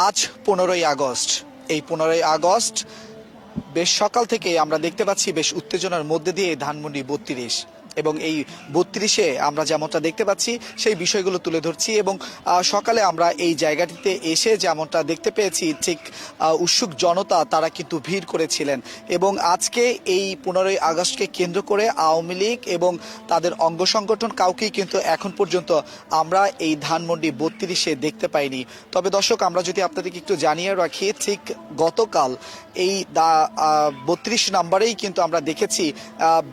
আজ 15ই আগস্ট। এই 15ই আগস্ট বেশ সকাল থেকেই আমরা দেখতে পাচ্ছি বেশ উত্তেজনার মধ্যে দিয়ে ধানমন্ডি 32 এবং এই 32-এ আমরা যেমনটা দেখতে পাচ্ছি সেই বিষয়গুলো তুলে ধরছি এবং সকালে আমরা এই জায়গাটিতে এসে যেমনটা দেখতে পেয়েছি ঠিক উৎসুক জনতা তারা কিন্তু ভিড় করেছিলেন এবং আজকে এই 15ই আগস্টকে কেন্দ্র করে আওয়ামী লীগ এবং তাদের অঙ্গ সংগঠন কাউকেই কিন্তু এখন পর্যন্ত আমরা এই ধানমন্ডি 32-এ দেখতে পাইনি। তবে দর্শক, আমরা যদি আপনাদেরকে একটু জানিয়ে রাখি, ঠিক গতকাল এই 32 নম্বরেই কিন্তু আমরা দেখেছি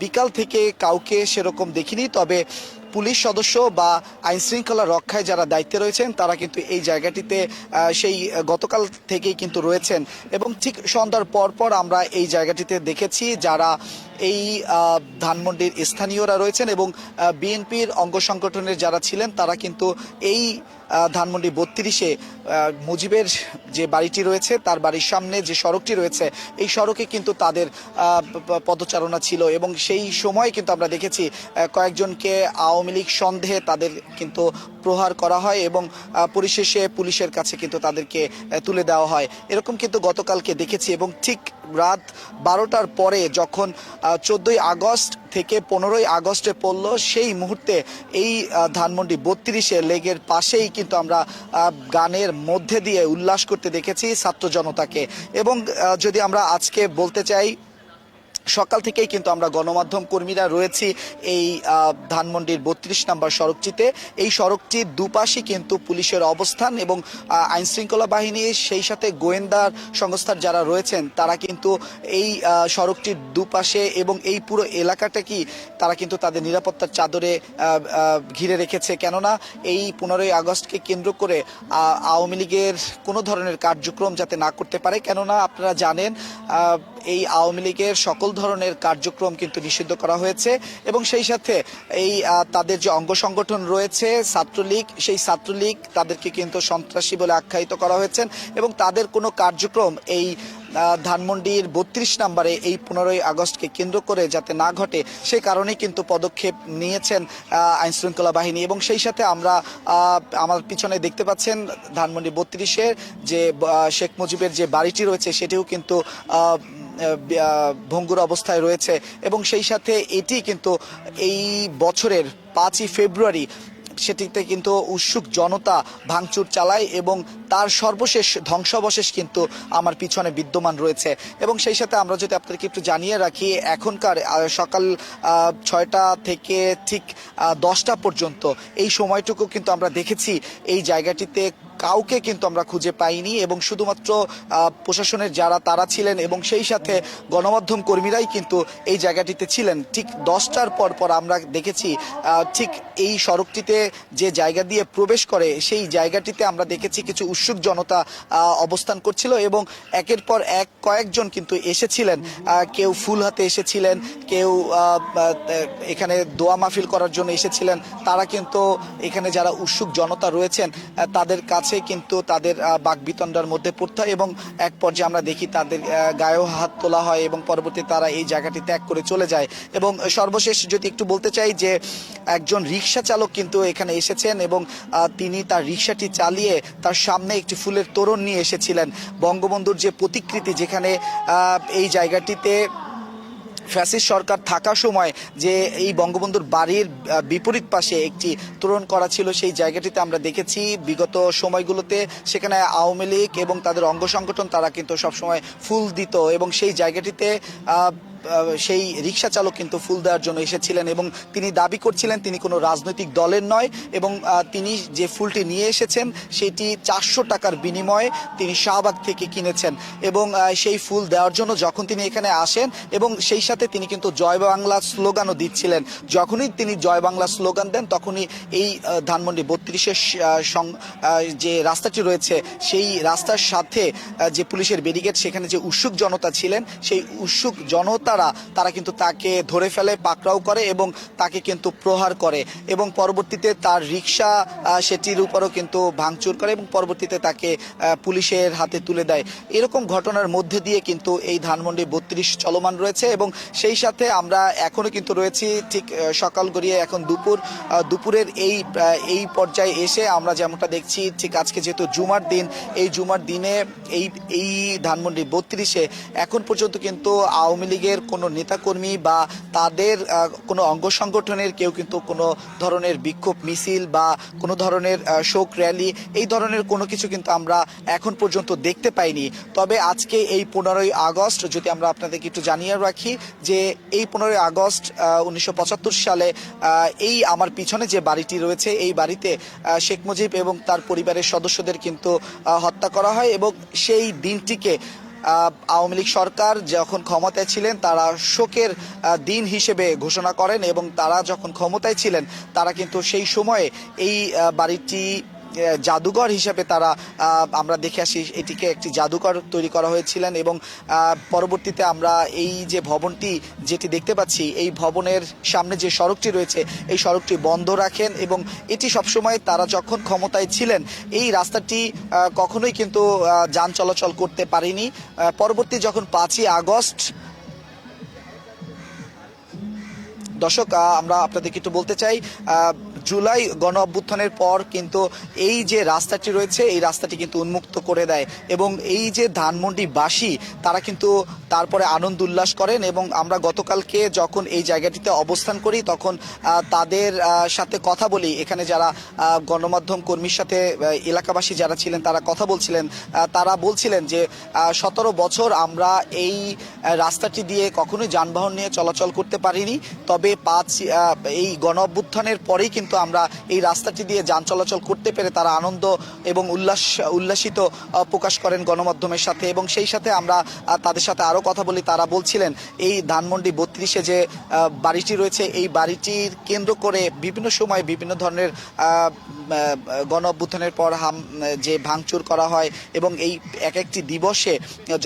বিকাল থেকে কাউকে সেরকম দেখিনি। তবে পুলিশ সদস্য বা আইন শৃঙ্খলা রক্ষায় যারা দায়িত্বে রয়েছেন তারা কিন্তু এই জায়গাটিতে সেই গতকাল থেকেই কিন্তু রয়েছেন এবং ঠিক সন্ধ্যার পর আমরা এই জায়গাটিতে দেখেছি যারা এই ধানমন্ডির স্থানীয়রা রয়েছেন এবং বিএনপির অঙ্গ সংগঠনের যারা ছিলেন তারা কিন্তু এই ধানমন্ডি 32-এ মুজিবের যে বাড়িটি রয়েছে তার বাড়ির সামনে যে সড়কটি রয়েছে এই সড়কে কিন্তু তাদের পদচারণা ছিল এবং সেই সময় কিন্তু আমরা দেখেছি কয়েকজনকে আওয়ামী লীগ সন্দেহে তাদের কিন্তু প্রহার করা হয় এবং পরিশেষে পুলিশের কাছে কিন্তু তাদেরকে তুলে দেওয়া হয়। এরকম কিন্তু গতকালকে দেখেছি এবং ঠিক রাত 12টার পরে যখন 14ই আগস্ট থেকে 15ই আগস্টে পড়লো সেই মুহূর্তে এই ধানমন্ডি 32-এ লেগের পাশেই কিন্তু আমরা গানের মধ্যে দিয়ে উল্লাস করতে দেখেছি ছাত্র জনতাকে। এবং যদি আমরা আজকে বলতে চাই, সকাল থেকেই কিন্তু আমরা গণমাধ্যম কর্মীরা রয়েছি এই ধানমন্ডির 32 নম্বর সড়কটিতে। এই সড়কটির দুপাশে কিন্তু পুলিশের অবস্থান এবং আইন শৃঙ্খলা বাহিনী সেই সাথে গোয়েন্দার সংস্থার যারা রয়েছেন তারা কিন্তু এই সড়কটির দুপাশে এবং এই পুরো এলাকাটা কি তারা কিন্তু তাদের নিরাপত্তার চাদরে ঘিরে রেখেছে। কেননা এই 15ই আগস্টকে কেন্দ্র করে আওয়ামী লীগের কোনো ধরনের কার্যক্রম যাতে না করতে পারে। কেননা আপনারা জানেন এই আওয়ামী লীগের সকল ধরনের কার্যক্রম কিন্তু নিষিদ্ধ করা হয়েছে এবং সেই সাথে এই তাদের যে অঙ্গ সংগঠন রয়েছে ছাত্রলীগ, সেই ছাত্রলীগ তাদেরকে কিন্তু সন্ত্রাসী বলে আখ্যায়িত করা হয়েছে এবং তাদের কোনো কার্যক্রম এই ধানমন্ডির 32 নম্বরে এই 15ই আগস্টকে কেন্দ্র করে যাতে না ঘটে সে কারণে কিন্তু পদক্ষেপ নিয়েছেন আইন শৃঙ্খলা বাহিনী। এবং সেই সাথে আমরা আমার পিছনে দেখতে পাচ্ছেন ধানমন্ডি 32-এর যে শেখ মুজিবের যে বাড়িটি রয়েছে সেটিও কিন্তু ভঙ্গুর অবস্থায় রয়েছে এবং সেই সাথে এটি কিন্তু এই বছরের 5ই ফেব্রুয়ারি সেটিতে কিন্তু উৎসুক জনতা ভাঙচুর চালায় এবং তার সর্বশেষ ধ্বংসাবশেষ কিন্তু আমার পিছনে বিদ্যমান রয়েছে। এবং সেই সাথে আমরা যদি আপনাদেরকে একটু জানিয়ে রাখি, এখনকার সকাল 6টা থেকে ঠিক 10টা পর্যন্ত এই সময়টুকু কিন্তু আমরা দেখেছি এই জায়গাটিতে কাউকে কিন্তু আমরা খুঁজে পাইনি এবং শুধুমাত্র প্রশাসনের যারা তারা ছিলেন এবং সেই সাথে গণমাধ্যম কর্মীরাই কিন্তু এই জায়গাটিতে ছিলেন। ঠিক 10টার পর আমরা দেখেছি ঠিক এই সড়কটিতে যে জায়গা দিয়ে প্রবেশ করে সেই জায়গাটিতে আমরা দেখেছি কিছু উৎসুক জনতা অবস্থান করছিল এবং একের পর এক কয়েকজন কিন্তু এসেছিলেন। কেউ ফুল হাতে এসেছিলেন, কেউ এখানে দোয়া মাহফিল করার জন্য এসেছিলেন। তারা কিন্তু এখানে যারা উৎসুক জনতা রয়েছেন তাদের কাছে কিন্তু তাদের বাকবিতণ্ডার মধ্যে পড়তে হয় এবং এক পর্যায়ে আমরা দেখি তাদের গায়েও হাত তোলা হয় এবং পরবর্তীতে তারা এই জায়গাটি ত্যাগ করে চলে যায়। এবং সর্বশেষ যদি একটু বলতে চাই যে একজন রিক্সা চালক কিন্তু এখানে এসেছেন এবং তিনি তার রিক্সাটি চালিয়ে তার সামনে একটি ফুলের তোরণ নিয়ে এসেছিলেন। বঙ্গবন্ধুর যে প্রতিকৃতি, যেখানে এই জায়গাটিতে ফ্যাসিস্ট সরকার থাকার সময় যে এই বঙ্গবন্ধুর বাড়ির বিপরীত পাশে একটি তোরণ করা ছিল, সেই জায়গাটিতে আমরা দেখেছি বিগত সময়গুলোতে সেখানে আওয়ামী লীগ এবং তাদের অঙ্গ সংগঠন তারা কিন্তু সবসময় ফুল দিত এবং সেই জায়গাটিতে সেই রিক্সা চালক কিন্তু ফুল দেওয়ার জন্য এসেছিলেন এবং তিনি দাবি করছিলেন তিনি কোনো রাজনৈতিক দলের নয় এবং তিনি যে ফুলটি নিয়ে এসেছেন সেটি 400 টাকার বিনিময়ে তিনি শাহবাগ থেকে কিনেছেন এবং সেই ফুল দেওয়ার জন্য যখন তিনি এখানে আসেন এবং সেই সাথে তিনি কিন্তু জয় বাংলা স্লোগানও দিচ্ছিলেন। যখনই তিনি জয় বাংলা স্লোগান দেন তখনই এই ধানমন্ডি 32-এর যে রাস্তাটি রয়েছে সেই রাস্তার সাথে যে পুলিশের ব্যারিকেড, সেখানে যে উৎসুক জনতা ছিলেন সেই উৎসুক জনতা গুন্ডারা তারা কিন্তু তাকে ধরে ফেলে, পাকড়াও করে এবং তাকে কিন্তু প্রহার করে এবং পরবর্তীতে তার রিক্সা সেটির উপরও কিন্তু ভাঙচুর করে এবং পরবর্তীতে তাকে পুলিশের হাতে তুলে দেয়। এরকম ঘটনার মধ্যে দিয়ে কিন্তু এই ধানমন্ডি 32 চলমান রয়েছে এবং সেই সাথে আমরা এখনো কিন্তু রয়েছি ঠিক সকাল গড়িয়ে এখন দুপুরের এই পর্যায়ে এসে আমরা যেমনটা দেখছি, ঠিক আজকে যেহেতু জুমার দিন, এই জুমার দিনে এই ধানমন্ডি 32-এ এখন পর্যন্ত কিন্তু আওয়ামী লীগের কোনো নেতাকর্মী বা তাদের কোনো অঙ্গ সংগঠনের কেউ কিন্তু কোনো ধরনের বিক্ষোভ মিছিল বা কোনো ধরনের শোক র্যালি এই ধরনের কোনো কিছু কিন্তু আমরা এখন পর্যন্ত দেখতে পাইনি। তবে আজকে এই 15ই আগস্ট যদি আমরা আপনাদেরকে একটু জানিয়ে রাখি যে এই 15ই আগস্ট 1975 সালে এই আমার পিছনে যে বাড়িটি রয়েছে এই বাড়িতে শেখ মুজিব এবং তার পরিবারের সদস্যদের কিন্তু হত্যা করা হয় এবং সেই দিনটিকে আওয়ামী লীগ সরকার যখন ক্ষমতায় ছিলেন তারা শোকের দিন হিসেবে ঘোষণা করেন এবং তারা যখন ক্ষমতায় ছিলেন তারা কিন্তু সেই সময়ে এই বাড়িটি জাদুঘর হিসেবে তারা আমরা দেখে আসি, এটিকে একটি জাদুঘর তৈরি করা হয়েছিলেন এবং পরবর্তীতে আমরা এই যে ভবনটি যেটি দেখতে পাচ্ছি এই ভবনের সামনে যে সড়কটি রয়েছে এই সড়কটি বন্ধ রাখেন এবং এটি সবসময় তারা যখন ক্ষমতায় ছিলেন এই রাস্তাটি কখনোই কিন্তু যান চলাচল করতে পারেনি। পরবর্তী যখন 5ই আগস্ট দর্শক আমরা আপনাদেরকে একটু বলতে চাই জুলাই গণ অভ্যুত্থানের পর কিন্তু এই যে রাস্তাটি রয়েছে এই রাস্তাটি কিন্তু উন্মুক্ত করে দেয় এবং এই যে ধানমন্ডিবাসী তারা কিন্তু তারপরে আনন্দ উল্লাস করেন এবং আমরা গতকালকে যখন এই জায়গাটিতে অবস্থান করি তখন তাদের সাথে কথা বলি, এখানে যারা গণমাধ্যম কর্মীর সাথে এলাকাবাসী যারা ছিলেন তারা কথা বলছিলেন, তারা বলছিলেন যে 17 বছর আমরা এই রাস্তাটি দিয়ে কখনোই যানবাহন নিয়ে চলাচল করতে পারিনি, তবে এই গণ অভ্যুত্থানের পরেই কিন্তু আমরা এই রাস্তাটি দিয়ে যান চলাচল করতে পেরে তারা আনন্দ এবং উল্লাসিত প্রকাশ করেন গণমাধ্যমের সাথে এবং সেই সাথে আমরা তাদের সাথে আরও কথা বলি। তারা বলছিলেন এই ধানমন্ডি 32-এ যে বাড়িটি রয়েছে এই বাড়িটির কেন্দ্র করে বিভিন্ন সময় বিভিন্ন ধরনের গণ অভ্যুত্থানের পর যে ভাঙচুর করা হয় এবং এই এক একটি দিবসে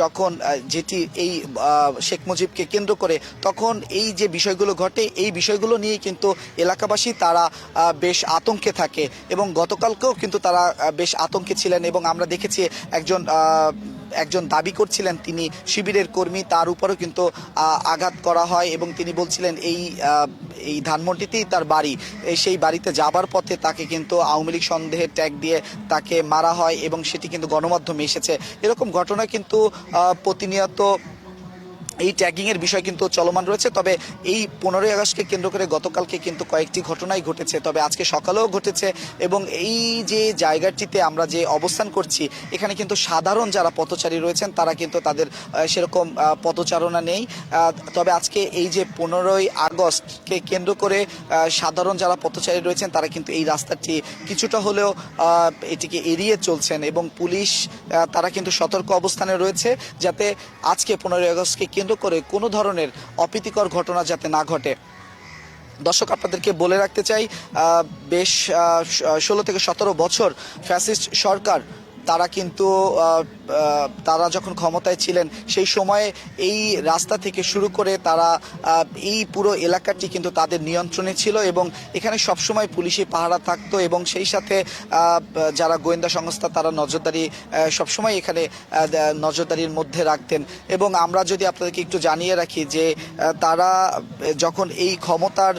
যখন যেটি এই শেখ মুজিবকে কেন্দ্র করে তখন এই যে বিষয়গুলো ঘটে এই বিষয়গুলো নিয়ে কিন্তু এলাকাবাসী তারা বেশ আতঙ্কে থাকে এবং গতকালকেও কিন্তু তারা বেশ আতঙ্কে ছিলেন এবং আমরা দেখেছি একজন দাবি করছিলেন তিনি শিবিরের কর্মী, তার উপরও কিন্তু আঘাত করা হয় এবং তিনি বলছিলেন এই ধানমন্ডিতেই তার বাড়ি, সেই বাড়িতে যাবার পথে তাকে কিন্তু আওয়ামী লীগ সন্দেহের ট্যাগ দিয়ে তাকে মারা হয় এবং সেটি কিন্তু গণমাধ্যমে এসেছে। এরকম ঘটনা কিন্তু প্রতিনিয়ত এই ট্যাগিংয়ের বিষয় কিন্তু চলমান রয়েছে। তবে এই 15ই আগস্টকে কেন্দ্র করে গতকালকে কিন্তু কয়েকটি ঘটনাই ঘটেছে, তবে আজকে সকালেও ঘটেছে এবং এই যে জায়গাটিতে আমরা যে অবস্থান করছি এখানে কিন্তু সাধারণ যারা পথচারী রয়েছেন তারা কিন্তু তাদের সেরকম পদচারণা নেই, তবে আজকে এই যে 15ই আগস্টকে কেন্দ্র করে সাধারণ যারা পথচারী রয়েছেন তারা কিন্তু এই রাস্তাটি কিছুটা হলেও এটিকে এড়িয়ে চলছেন এবং পুলিশ তারা কিন্তু সতর্ক অবস্থানে রয়েছে যাতে আজকে 15ই আগস্টকে কেন্দ্র করে কোনো ধরনের অপ্রীতিকর ঘটনা যাতে না ঘটে। দর্শক আপনাদেরকে বলে রাখতে চাই বেশ 16 থেকে 17 বছর ফ্যাসিস্ট সরকার তারা কিন্তু তারা যখন ক্ষমতায় ছিলেন সেই সময়ে এই রাস্তা থেকে শুরু করে তারা এই পুরো এলাকাটি কিন্তু তাদের নিয়ন্ত্রণে ছিল এবং এখানে সবসময় পুলিশি পাহারা থাকতো এবং সেই সাথে যারা গোয়েন্দা সংস্থা তারা নজরদারি সবসময় এখানে নজরদারির মধ্যে রাখতেন এবং আমরা যদি আপনাদেরকে একটু জানিয়ে রাখি যে তারা যখন এই ক্ষমতার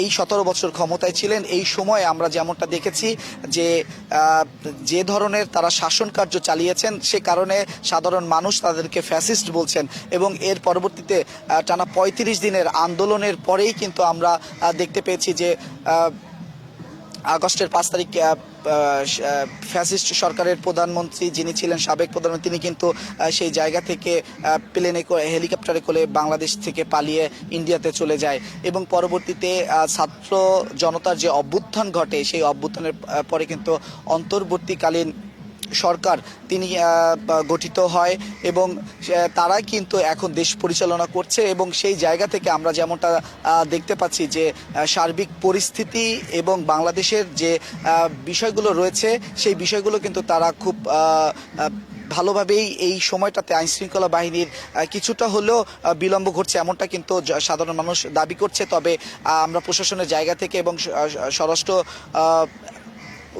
এই 17 বছর ক্ষমতায় ছিলেন এই সময়ে আমরা যেমনটা দেখেছি যে ধরনের তারা শাসন কার্য চালিয়েছেন সে কারণে সাধারণ মানুষ তাদেরকে ফ্যাসিস্ট বলছেন এবং এর পরবর্তীতে টানা 35 দিনের আন্দোলনের পরেই কিন্তু আমরা দেখতে পেয়েছি যে আগস্টের 5 তারিখ ফ্যাসিস্ট সরকারের প্রধানমন্ত্রী যিনি ছিলেন সাবেক প্রধানমন্ত্রী তিনি কিন্তু সেই জায়গা থেকে প্লেনে করে হেলিকপ্টারে করে বাংলাদেশ থেকে পালিয়ে ইন্ডিয়াতে চলে যায় এবং পরবর্তীতে ছাত্র জনতার যে অভ্যুত্থান ঘটে সেই অভ্যুত্থানের পরে কিন্তু অন্তর্বর্তীকালীন সরকার তিনি গঠিত হয় এবং তারাই কিন্তু এখন দেশ পরিচালনা করছে এবং সেই জায়গা থেকে আমরা যেমনটা দেখতে পাচ্ছি যে সার্বিক পরিস্থিতি এবং বাংলাদেশের যে বিষয়গুলো রয়েছে সেই বিষয়গুলো কিন্তু তারা খুব ভালোভাবেই এই সময়টাতে আইন শৃঙ্খলা বাহিনীর কিছুটা হলেও বিলম্ব ঘটছে এমনটা কিন্তু সাধারণ মানুষ দাবি করছে। তবে আমরা প্রশাসনের জায়গা থেকে এবং স্বরাষ্ট্র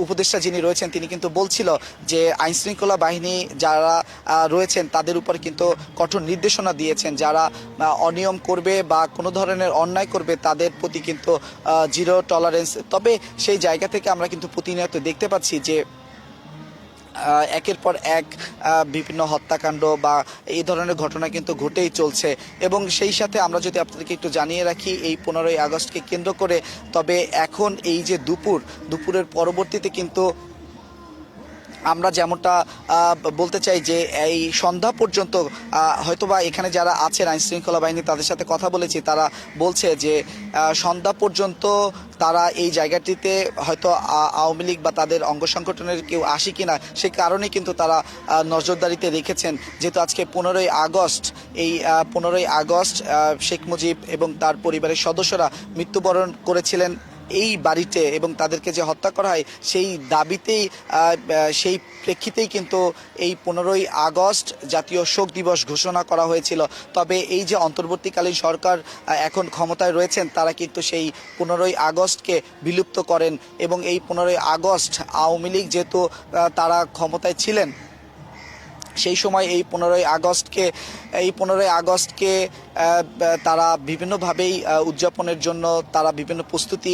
উপদেষ্টা যিনি রয়েছেন তিনি কিন্তু বলছিল যে আইন শৃঙ্খলা বাহিনী যারা রয়েছেন তাদের উপর কিন্তু কঠোর নির্দেশনা দিয়েছেন, যারা অনিয়ম করবে বা কোনো ধরনের অন্যায় করবে তাদের প্রতি কিন্তু জিরো টলারেন্স। তবে সেই জায়গা থেকে আমরা কিন্তু প্রতিনিয়ত দেখতে পাচ্ছি যে একের পর এক বিভিন্ন হত্যাকাণ্ড বা এই ধরনের ঘটনা কিন্তু ঘটেই চলছে। এবং সেই সাথে আমরা যদি আপনাদেরকে একটু জানিয়ে রাখি এই 15ই আগস্টকে কেন্দ্র করে, তবে এখন এই যে দুপুরের পরবর্তীতে কিন্তু আমরা যেমনটা বলতে চাই যে এই সন্ধ্যা পর্যন্ত হয়তোবা এখানে যারা আছেন আইন শৃঙ্খলা বাহিনী তাদের সাথে কথা বলেছি, তারা বলছে যে সন্ধ্যা পর্যন্ত তারা এই জায়গাটিতে হয়তো আওয়ামী লীগ বা তাদের অঙ্গ সংগঠনের কেউ আসে কিনা সে কারণে কিন্তু তারা নজরদারিতে রেখেছেন। যেহেতু আজকে 15ই আগস্ট, এই 15ই আগস্ট শেখ মুজিব এবং তার পরিবারের সদস্যরা মৃত্যুবরণ করেছিলেন এই বাড়িতে এবং তাদেরকে যে হত্যা করা হয় সেই দাবিতেই সেই প্রেক্ষিতেই কিন্তু এই 15ই আগস্ট জাতীয় শোক দিবস ঘোষণা করা হয়েছিল। তবে এই যে অন্তর্বর্তীকালীন সরকার এখন ক্ষমতায় রয়েছেন তারা কিন্তু সেই 15ই আগস্টকে বিলুপ্ত করেন এবং এই 15ই আগস্ট আওয়ামী লীগ যেহেতু তারা ক্ষমতায় ছিলেন সেই সময় এই 15ই আগস্টকে তারা বিভিন্নভাবেই উদযাপনের জন্য তারা বিভিন্ন প্রস্তুতি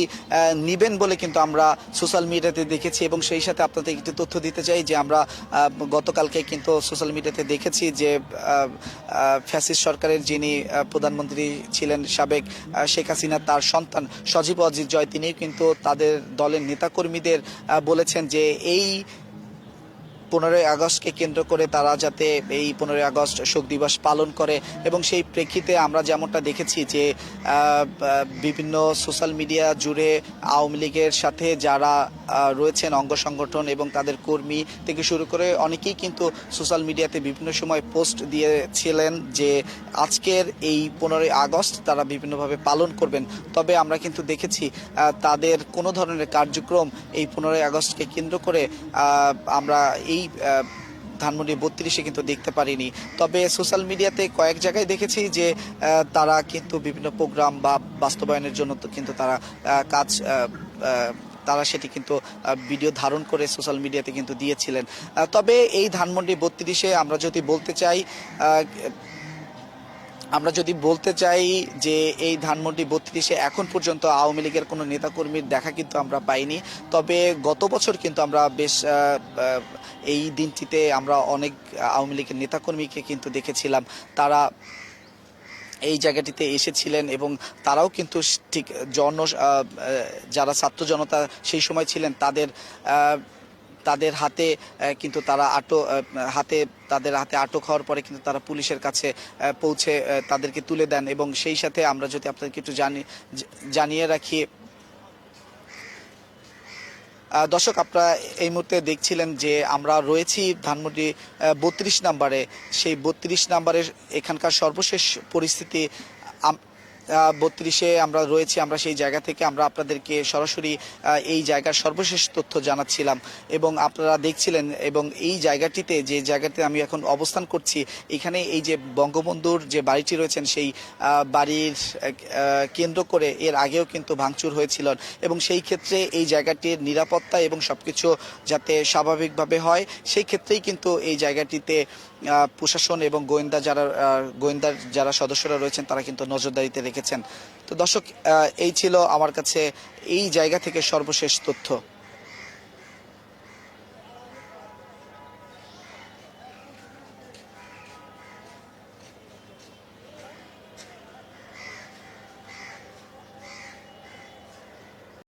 নেবেন বলে কিন্তু আমরা সোশ্যাল মিডিয়াতে দেখেছি। এবং সেই সাথে আপনাদের একটি তথ্য দিতে চাই যে আমরা গতকালকে কিন্তু সোশ্যাল মিডিয়াতে দেখেছি যে ফ্যাসিস্ট সরকারের যিনি প্রধানমন্ত্রী ছিলেন সাবেক শেখ হাসিনা, তার সন্তান সজীব অজিত জয় তিনিও কিন্তু তাদের দলের নেতাকর্মীদের বলেছেন যে এই 15ই আগস্টকে কেন্দ্র করে তারা যাতে এই 15ই আগস্ট শোক দিবস পালন করে। এবং সেই প্রেক্ষিতে আমরা যেমনটা দেখেছি যে বিভিন্ন সোশ্যাল মিডিয়া জুড়ে আওয়ামী লীগের সাথে যারা রয়েছেন অঙ্গ সংগঠন এবং তাদের কর্মী থেকে শুরু করে অনেকেই কিন্তু সোশ্যাল মিডিয়াতে বিভিন্ন সময় পোস্ট দিয়েছিলেন যে আজকের এই 15ই আগস্ট তারা বিভিন্নভাবে পালন করবেন। তবে আমরা কিন্তু দেখেছি তাদের কোনো ধরনের কার্যক্রম এই 15ই আগস্টকে কেন্দ্র করে আমরা এই ধানমন্ডি 32-এ কিন্তু দেখতে পারিনি। তবে সোশ্যাল মিডিয়াতে কয়েক জায়গায় দেখেছি যে তারা কিন্তু বিভিন্ন প্রোগ্রাম বা বাস্তবায়নের জন্য কিন্তু তারা তারা সেটি কিন্তু ভিডিও ধারণ করে সোশ্যাল মিডিয়াতে কিন্তু দিয়েছিলেন। তবে এই ধানমন্ডি 32-এ আমরা যদি বলতে চাই যে এই ধানমন্ডি 32-এ এখন পর্যন্ত আওয়ামী লীগের কোনো নেতাকর্মীর দেখা কিন্তু আমরা পাইনি। তবে গত বছর কিন্তু আমরা বেশ এই দিনটিতে আমরা অনেক আওয়ামী লীগের নেতাকর্মীকে কিন্তু দেখেছিলাম, তারা এই জায়গাটিতে এসেছিলেন এবং তারাও কিন্তু ঠিক যারা ছাত্র জনতা সেই সময় ছিলেন তাদের হাতে কিন্তু তাদের হাতে আটক হওয়ার পরে কিন্তু তারা পুলিশের কাছে পৌঁছে তাদেরকে তুলে দেন। এবং সেই সাথে আমরা যদি আপনাদেরকে একটু জানিয়ে রাখি, দর্শক আপনারা এই মুহূর্তে দেখছিলেন যে আমরা রয়েছি ধানমন্ডি 32 নম্বরে। সেই 32 নম্বরের এখানকার সর্বশেষ পরিস্থিতি 32-এ আমরা রয়েছি। আমরা সেই জায়গা থেকে আমরা আপনাদেরকে সরাসরি এই জায়গার সর্বশেষ তথ্য জানাচ্ছিলাম এবং আপনারা দেখছিলেন। এবং এই জায়গাটিতে যে জায়গাতে আমি এখন অবস্থান করছি এখানে এই যে বঙ্গবন্ধুর যে বাড়িটি রয়েছেন সেই বাড়ির কেন্দ্র করে এর আগেও কিন্তু ভাঙচুর হয়েছিল এবং সেই ক্ষেত্রে এই জায়গাটির নিরাপত্তা এবং সবকিছু যাতে স্বাভাবিকভাবে হয় সেই ক্ষেত্রেই কিন্তু এই জায়গাটিতে প্রশাসন এবং গোয়েন্দার যারা সদস্যরা রয়েছেন তারা কিন্তু নজরদারিতে রেখেছেন। তো দর্শক এই ছিল আমার কাছে এই জায়গা থেকে সর্বশেষ তথ্য।